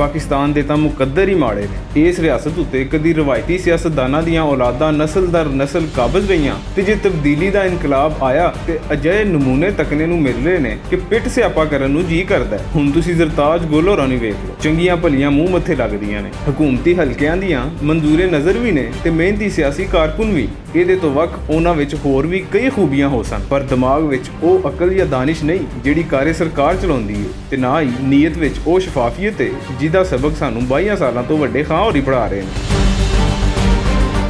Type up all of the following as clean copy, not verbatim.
पाकिस्तान दे तां मुकद्दर ही माड़े ने। इस रियासत उत्ते कदी रवायती सियासतदानां दीयां औलादां नस्ल दर नस्ल काबज रहीआं ते जे तब्दीली दा इनकलाब आया ते अजਿਹੇ नमूने तकने नूं मिल रहे ने कि पिट सियापा करन नूं जी करदा है। हुण तुसीं ਜ਼ਰਤਾਜ ਗੁੱਲ ਹੋਰਾਂ ਨੂੰ ਵੇਖ ਲਓ, ਚੰਗੀਆਂ ਭਲੀਆਂ ਮੂੰਹ ਮੱਥੇ ਲੱਗਦੀਆਂ ਨੇ, ਹਕੂਮਤੀ ਹਲਕਿਆਂ ਦੀਆਂ ਮਨਜ਼ੂਰੇ ਨਜ਼ਰ ਵੀ ਨੇ ਤੇ ਮਿਹਨਤੀ ਸਿਆਸੀ ਕਾਰਕੁਨ ਵੀ। ਇਹਦੇ ਤੋਂ ਵੱਖ ਉਹਨਾਂ ਵਿੱਚ ਹੋਰ ਵੀ ਕਈ ਖੂਬੀਆਂ ਹੋ ਸਨ, ਪਰ ਦਿਮਾਗ ਵਿੱਚ ਉਹ ਅਕਲ ਜਾਂ ਦਾਨਿਸ਼ ਨਹੀਂ ਜਿਹੜੀ ਕਾਰੇ ਸਰਕਾਰ ਚਲਾਉਂਦੀ ਹੈ, ਤੇ ਨਾ ਹੀ ਨੀਅਤ ਵਿੱਚ ਉਹ ਸ਼ਫਾਫੀਅਤ ਹੈ ਜਿਹਦਾ ਸਬਕ ਸਾਨੂੰ 22 ਸਾਲਾਂ ਤੋਂ ਵੱਡੇ ਖਾਂ ਹੋਰੀ ਪੜ੍ਹਾ ਰਹੇ ਨੇ।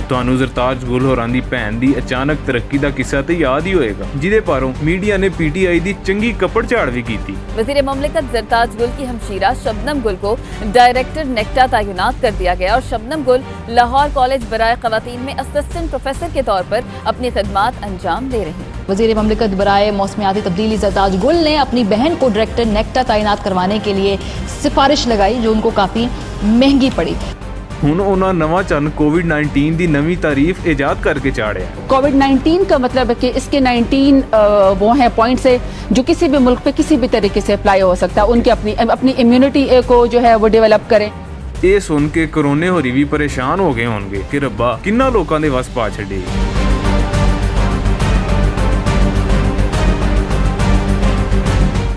ਤੁਹਾਨੂੰ ਜ਼ਰਤਾਜ ਗੁੱਲ ਹੋਰਾਂ ਦੀ ਭੈਣ ਦੀ ਅਚਾਨਕ ਤਰੱਕੀ ਦਾ ਕਿੱਸਾ ਤੇ ਯਾਦ ਹੀ ਹੋਏਗਾ, ਜਿਹਦੇ ਪਾਰੋਂ मीडिया ने PTI ਦੀ ਚੰਗੀ ਕੱਪੜ ਝਾੜ ਵੀ ਕੀਤੀ। वज़ीर मुमलिकत ज़रताज गुल की हमशीरा शबनम गुल को डायरेक्टर नेक्टा तैनात कर दिया गया और शबनम गुल लाहौर कॉलेज बराए ख़वातीन में असिस्टेंट प्रोफेसर के तौर पर अपनी खिदमात अंजाम दे रही हैं। वज़ीर मुमलिकत बराए मौसमियाती तब्दीली ज़रताज गुल ने अपनी बहन को डायरेक्टर नेक्टा तैनात करवाने के लिए सिफारिश लगाई, जो उनको काफ़ी महंगी पड़ी। ਹੁਣ ਉਹਨਾਂ ਨਵਾਂ ਚੰਨ कोविड-19 ਦੀ ਨਵੀਂ ਤਾਰੀफ ईजाद करके चाढ़िया। कोविड-19 का मतलब है कि इसके 19 वो हैं पॉइंट्स है जो किसी भी मुल्क पे किसी भी तरीके से अप्लाई हो सकता है। उनके अपनी इम्यूनिटी को जो है वो डेवलप करें। ਇਹ ਸੁਣ ਕੇ ਕਰੋਨੇ ਹੋਰੀ ਵੀ ਪਰੇਸ਼ਾਨ ਹੋ ਗਏ ਹੋਣਗੇ ਕਿ ਰੱਬਾ ਕਿੰਨਾ ਲੋਕਾਂ ਦੇ ਵਸ ਪਾ ਛੱਡੇ।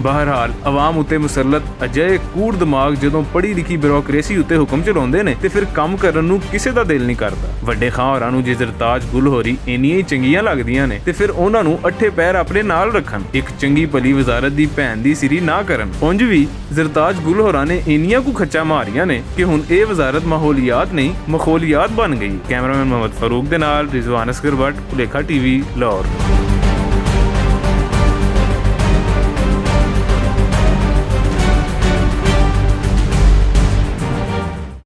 बहरहाल आवाम उत्ते मुसलत अजਿਹੇ कूड़ दिमाग ਜਦੋਂ ਪੜ੍ਹੀ ਲਿਖੀ ਬਿਊਰੋਕ੍ਰੇਸੀ ਉੱਤੇ ਹੁਕਮ ਚਲਾਉਂਦੇ ਨੇ ਤੇ ਫਿਰ ਕੰਮ ਕਰਨ ਨੂੰ ਕਿਸੇ ਦਾ ਦਿਲ ਨਹੀਂ ਕਰਦਾ। ਵੱਡੇ ਖਾਂ ਹੋਰਾਂ ਨੂੰ ਜੇ ਜ਼ਰਤਾਜ ਗੁੱਲ ਹੋਰੀ ਇੰਨੀਆਂ ਹੀ ਚੰਗੀਆਂ ਲੱਗਦੀਆਂ ਨੇ ਤੇ ਫਿਰ ਉਹਨਾਂ ਨੂੰ ਅੱਠੇ ਪੈਰ ਆਪਣੇ ਨਾਲ ਰੱਖਣ, ਇੱਕ ਚੰਗੀ ਭਲੀ ਵਜ਼ਾਰਤ ਦੀ ਭੈਣ ਦੀ ਸਿਰੀ ਨਾ ਕਰਨ। ਉਂਝ ਵੀ ਜ਼ਰਤਾਜ ਗੁੱਲ ਹੋਰਾਂ ਨੇ ਇੰਨੀਆਂ ਕੁ ਖੱਚਾ ਮਾਰੀਆਂ ਨੇ ਕਿ ਹੁਣ ਇਹ ਵਜ਼ਾਰਤ ਮਾਹੌਲੀਆਤ ਨਹੀਂ ਮਖੌਲੀਆਤ ਬਣ ਗਈ। ਕੈਮਰਾਮੈਨ ਮੁਹੰਮਦ ਫਾਰੂਕ ਦੇ ਨਾਲ ਰਿਜ਼ਵਾਨ ਅਸਗਰ ਭੱਟ, ਭੁਲੇਖਾ TV, ਲਾਹੌਰ।